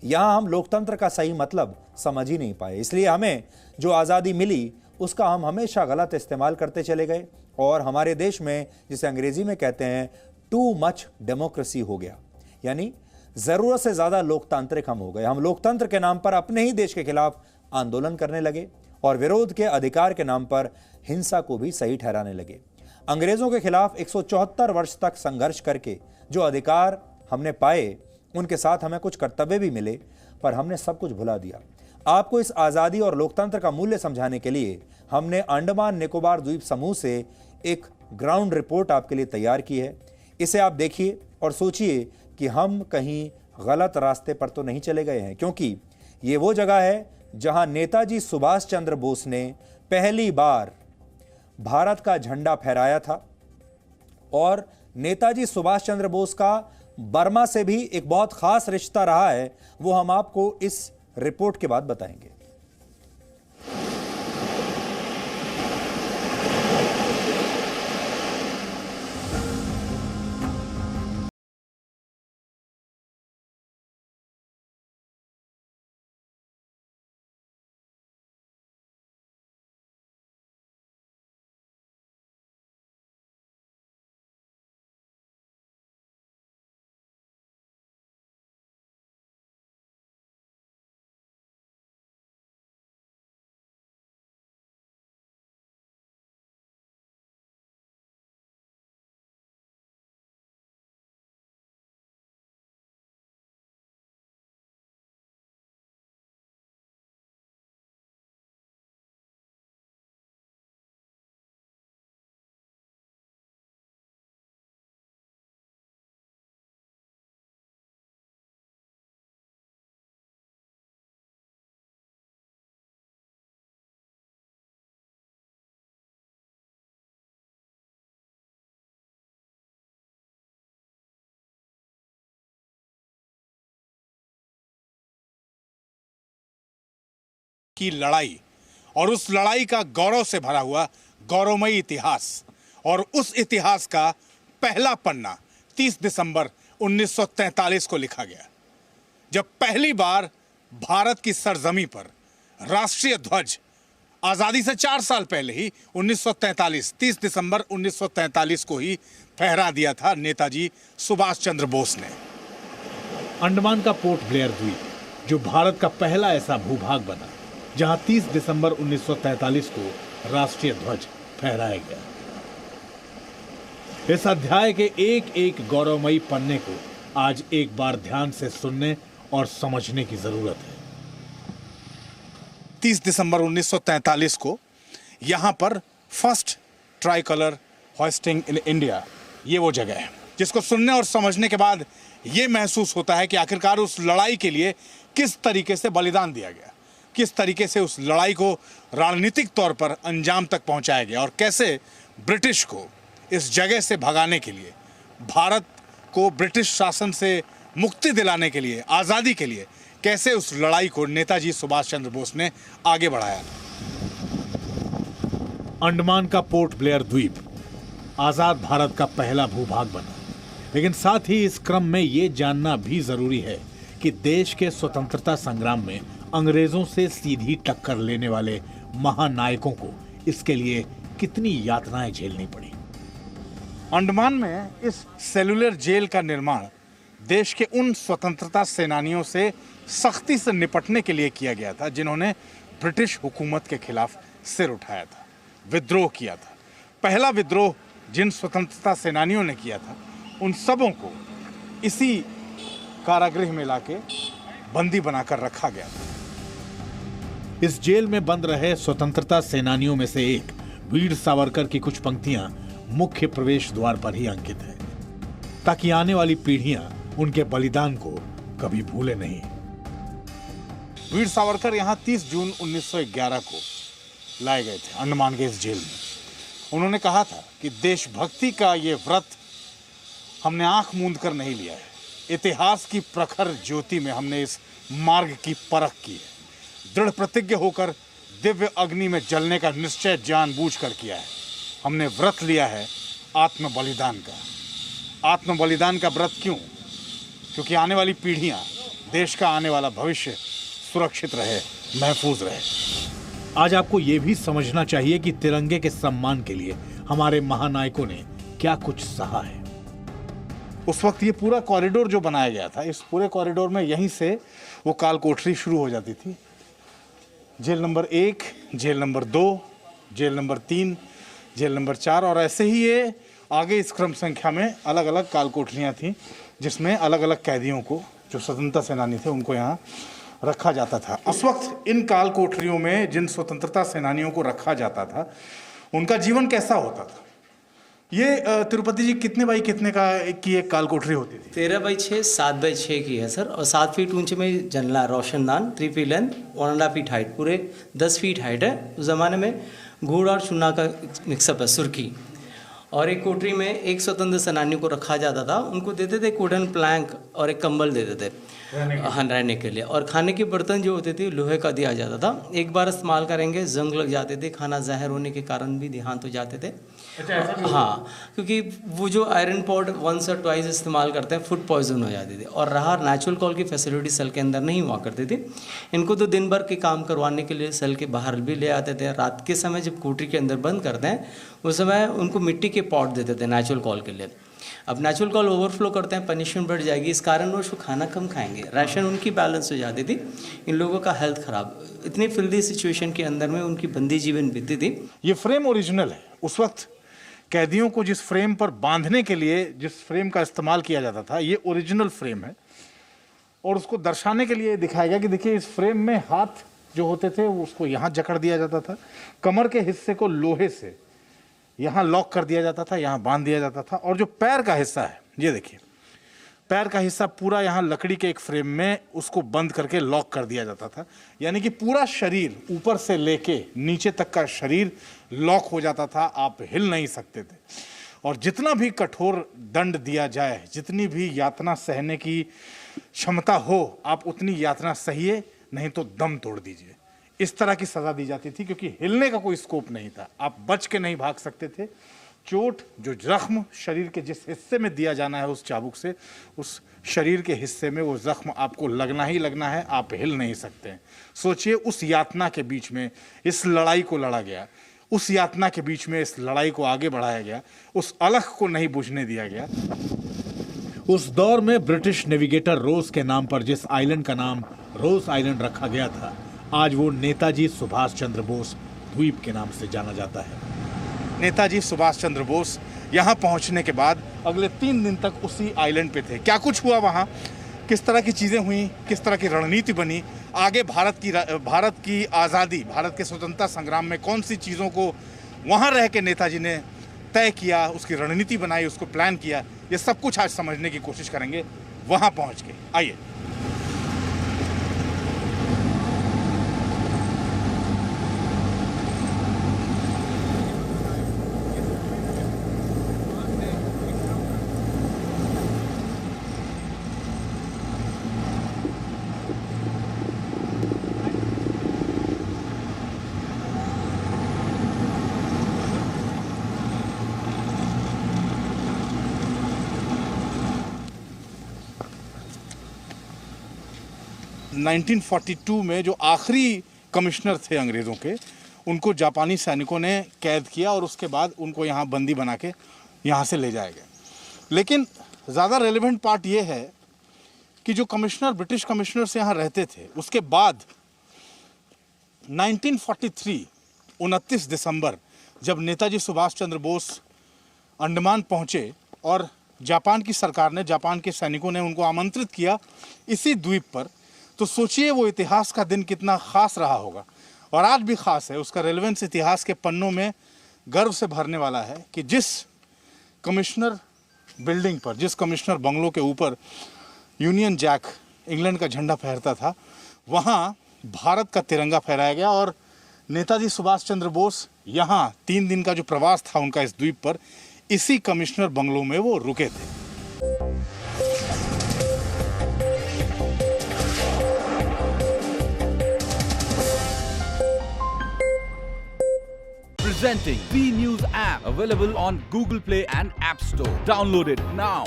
यहां हम लोकतंत्र का सही मतलब समझ ही नहीं पाए, इसलिए हमें जो आज़ादी मिली उसका हम हमेशा गलत इस्तेमाल करते चले गए और हमारे देश में, जिसे अंग्रेजी में कहते हैं, टू मच डेमोक्रेसी हो गया, यानी जरूरत से ज्यादा लोकतांत्रिक हम हो गए। हम लोकतंत्र के नाम पर अपने ही देश के खिलाफ आंदोलन करने लगे और विरोध के अधिकार के नाम पर हिंसा को भी सही ठहराने लगे। अंग्रेजों के खिलाफ 174 वर्ष तक संघर्ष करके जो अधिकार हमने पाए, उनके साथ हमें कुछ कर्तव्य भी मिले, पर हमने सब कुछ भुला दिया। आपको इस आजादी और लोकतंत्र का मूल्य समझाने के लिए हमने अंडमान निकोबार द्वीप समूह से एक ग्राउंड रिपोर्ट आपके लिए तैयार की है। इसे आप देखिए और सोचिए कि हम कहीं गलत रास्ते पर तो नहीं चले गए हैं, क्योंकि ये वो जगह है जहां नेताजी सुभाष चंद्र बोस ने पहली बार भारत का झंडा फहराया था और नेताजी सुभाष चंद्र बोस का बर्मा से भी एक बहुत खास रिश्ता रहा है, वो हम आपको इस रिपोर्ट के बाद बताएंगे। की लड़ाई और उस लड़ाई का गौरव से भरा हुआ गौरवमयी इतिहास, और उस इतिहास का पहला पन्ना 30 दिसंबर 1943 को लिखा गया, जब पहली बार भारत की सरजमी पर राष्ट्रीय ध्वज आजादी से 4 साल पहले ही 1943 30 दिसंबर 1943 को ही फहरा दिया था नेताजी सुभाष चंद्र बोस ने। अंडमान का पोर्ट ब्लेयर द्वीप, जो भारत का पहला ऐसा भूभाग बना जहां 30 दिसंबर 1943 को राष्ट्रीय ध्वज फहराया गया। इस अध्याय के एक एक गौरवमयी पन्ने को आज एक बार ध्यान से सुनने और समझने की जरूरत है। 30 दिसंबर 1943 को यहां पर first try colour hoisting in India, ये वो जगह है जिसको सुनने और समझने के बाद ये महसूस होता है कि आखिरकार उस लड़ाई के लिए किस तरीके से बलिदान दिया गया, किस तरीके से उस लड़ाई को राजनीतिक तौर पर अंजाम तक पहुंचाया गया और कैसे ब्रिटिश को इस जगह से भगाने के लिए, भारत को ब्रिटिश शासन से मुक्ति दिलाने के लिए, आज़ादी के लिए कैसे उस लड़ाई को नेताजी सुभाष चंद्र बोस ने आगे बढ़ाया। अंडमान का पोर्ट ब्लेयर द्वीप आजाद भारत का पहला भूभाग बना, लेकिन साथ ही इस क्रम में यह जानना भी जरूरी है कि देश के स्वतंत्रता संग्राम में अंग्रेजों से सीधी टक्कर लेने वाले महानायकों को इसके लिए कितनी यातनाएं झेलनी पड़ी। अंडमान में इस सेलुलर जेल का निर्माण देश के उन स्वतंत्रता सेनानियों से सख्ती से निपटने के लिए किया गया था जिन्होंने ब्रिटिश हुकूमत के खिलाफ सिर उठाया था, विद्रोह किया था। पहला विद्रोह जिन स्वतंत्रता सेनानियों ने किया था, उन सबों को इसी कारागृह में लाके बंदी बनाकर रखा गया था। इस जेल में बंद रहे स्वतंत्रता सेनानियों में से एक वीर सावरकर की कुछ पंक्तियां मुख्य प्रवेश द्वार पर ही अंकित है, ताकि आने वाली पीढ़ियां उनके बलिदान को कभी भूले नहीं। वीर सावरकर यहां 30 जून 1911 को लाए गए थे अंडमान के इस जेल में। उन्होंने कहा था कि देशभक्ति का ये व्रत हमने आंख मूंद कर नहीं लिया है, इतिहास की प्रखर ज्योति में हमने इस मार्ग की परख की है। दृढ़ प्रतिज्ञ होकर दिव्य अग्नि में जलने का निश्चय जानबूझकर किया है। हमने व्रत लिया है आत्म बलिदान का। आत्म बलिदान का व्रत क्यों? क्योंकि आने वाली पीढ़ियां देश का आने वाला भविष्य सुरक्षित रहे, महफूज रहे। आज आपको यह भी समझना चाहिए कि तिरंगे के सम्मान के लिए हमारे महानायकों ने क्या कुछ सहा है। उस वक्त ये पूरा कॉरिडोर जो बनाया गया था, इस पूरे कॉरिडोर में यहीं से वो काल कोठरी शुरू हो जाती थी। Jail number 1, jail number 2, jail number 3, jail number 4 और ऐसे ही ये आगे इस क्रम संख्या में अलग अलग काल कोठरियाँ थीं, जिसमें अलग अलग कैदियों को, जो स्वतंत्रता सेनानी थे, उनको यहाँ रखा जाता था। उस वक्त इन काल कोठरियों में जिन स्वतंत्रता सेनानियों को रखा जाता था, उनका जीवन कैसा होता था? ये तिरुपति जी कितने बाई कितने की एक काल कोठरी होती थी? 13x6, 7x6 की है सर, और 7 फीट ऊंचे में जंगला रोशनदान, 3 फीट लेंथ, 1.5 फीट हाइट, पूरे 10 फीट हाइट है। उस ज़माने में घूड़ और चुना का मिक्सअप है, सुर्खी। और एक कोठरी में एक स्वतंत्र सेनानियों को रखा जाता था, उनको देते थे वुडन प्लैंक और एक कंबल देते थे रहने के लिए। और खाने के बर्तन जो होते थे लोहे का दिया जाता था। एक बार इस्तेमाल करेंगे जंग लग जाते थे, खाना जहर होने के कारण भी देहांत हो जाते थे। हाँ, क्योंकि वो जो आयरन पॉट वंस और ट्वाइस इस्तेमाल करते हैं, फूड पॉइजन हो जाती थी। और रहा नेचुरल कॉल की फैसिलिटी सेल के अंदर नहीं हुआ करती थी। इनको तो दिन भर के काम करवाने के लिए सेल के बाहर भी ले आते थे। रात के समय जब कोठरी के अंदर बंद करते हैं, उस समय उनको मिट्टी के पॉट देते थे नेचुरल कॉल के लिए। अब नेचुरल कॉल ओवरफ्लो करते हैं, पनिशमेंट बढ़ जाएगी, इस कारण वो खाना कम खाएंगे, राशन उनकी बैलेंस हो जाती थी, इन लोगों का हेल्थ खराब। इतनी फिल्दी सिचुएशन के अंदर में उनकी बंदी जीवन बीती थी। ये फ्रेम ओरिजिनल है। उस वक्त कैदियों को जिस फ्रेम पर बांधने के लिए जिस फ्रेम का इस्तेमाल किया जाता था, ये ओरिजिनल फ्रेम है। और उसको दर्शाने के लिए दिखाया गया कि देखिए, इस फ्रेम में हाथ जो होते थे उसको यहाँ जकड़ दिया जाता था, कमर के हिस्से को लोहे से यहाँ लॉक कर दिया जाता था, यहाँ बांध दिया जाता था। और जो पैर का हिस्सा है, ये देखिए, पैर का हिस्सा पूरा यहाँ लकड़ी के एक फ्रेम में उसको बंद करके लॉक कर दिया जाता था। यानी कि पूरा शरीर ऊपर से लेके नीचे तक का शरीर लॉक हो जाता था, आप हिल नहीं सकते थे। और जितना भी कठोर दंड दिया जाए, जितनी भी यातना सहने की क्षमता हो, आप उतनी यातना सहिए, नहीं तो दम तोड़ दीजिए। इस तरह की सजा दी जाती थी, क्योंकि हिलने का कोई स्कोप नहीं था, आप बच के नहीं भाग सकते थे। चोट, जो जख्म शरीर के जिस हिस्से में दिया जाना है उस चाबुक से, उस शरीर के हिस्से में वो जख्म आपको लगना ही लगना है, आप हिल नहीं सकते हैं। सोचिए, उस यातना के बीच में इस लड़ाई को लड़ा गया, उस यातना के बीच में इस लड़ाई को आगे बढ़ाया गया, उस अलख को नहीं बुझने दिया गया। उस दौर में ब्रिटिश नेविगेटर रोज के नाम पर जिस आइलैंड का नाम रोज आइलैंड रखा गया था, आज वो नेताजी सुभाष चंद्र बोस द्वीप के नाम से जाना जाता है। नेताजी सुभाष चंद्र बोस यहाँ पहुँचने के बाद अगले 3 दिन तक उसी आइलैंड पे थे। क्या कुछ हुआ वहाँ, किस तरह की चीज़ें हुई, किस तरह की रणनीति बनी, आगे भारत की आज़ादी, भारत के स्वतंत्रता संग्राम में कौन सी चीज़ों को वहाँ रह के नेताजी ने तय किया, उसकी रणनीति बनाई, उसको प्लान किया, ये सब कुछ आज समझने की कोशिश करेंगे वहाँ पहुँच के। आइए। – 1942 में जो आखिरी कमिश्नर थे अंग्रेज़ों के, उनको जापानी सैनिकों ने कैद किया और उसके बाद उनको यहाँ बंदी बना के यहाँ से ले जाया गया। लेकिन ज़्यादा रेलेवेंट पार्ट ये है कि जो कमिश्नर, ब्रिटिश कमिश्नर्स यहाँ रहते थे, उसके बाद 1943 29 दिसंबर जब नेताजी सुभाष चंद्र बोस अंडमान पहुँचे और जापान की सरकार ने, जापान के सैनिकों ने उनको आमंत्रित किया इसी द्वीप पर, तो सोचिए वो इतिहास का दिन कितना ख़ास रहा होगा। और आज भी ख़ास है, उसका रेलेवेंस इतिहास के पन्नों में गर्व से भरने वाला है कि जिस कमिश्नर बिल्डिंग पर, जिस कमिश्नर बंगलों के ऊपर यूनियन जैक, इंग्लैंड का झंडा फहरता था, वहाँ भारत का तिरंगा फहराया गया। और नेताजी सुभाष चंद्र बोस यहाँ 3 दिन का जो प्रवास था उनका इस द्वीप पर, इसी कमिश्नर बंगलों में वो रुके थे। Presenting B News app, available on Google Play and App Store. Download it now.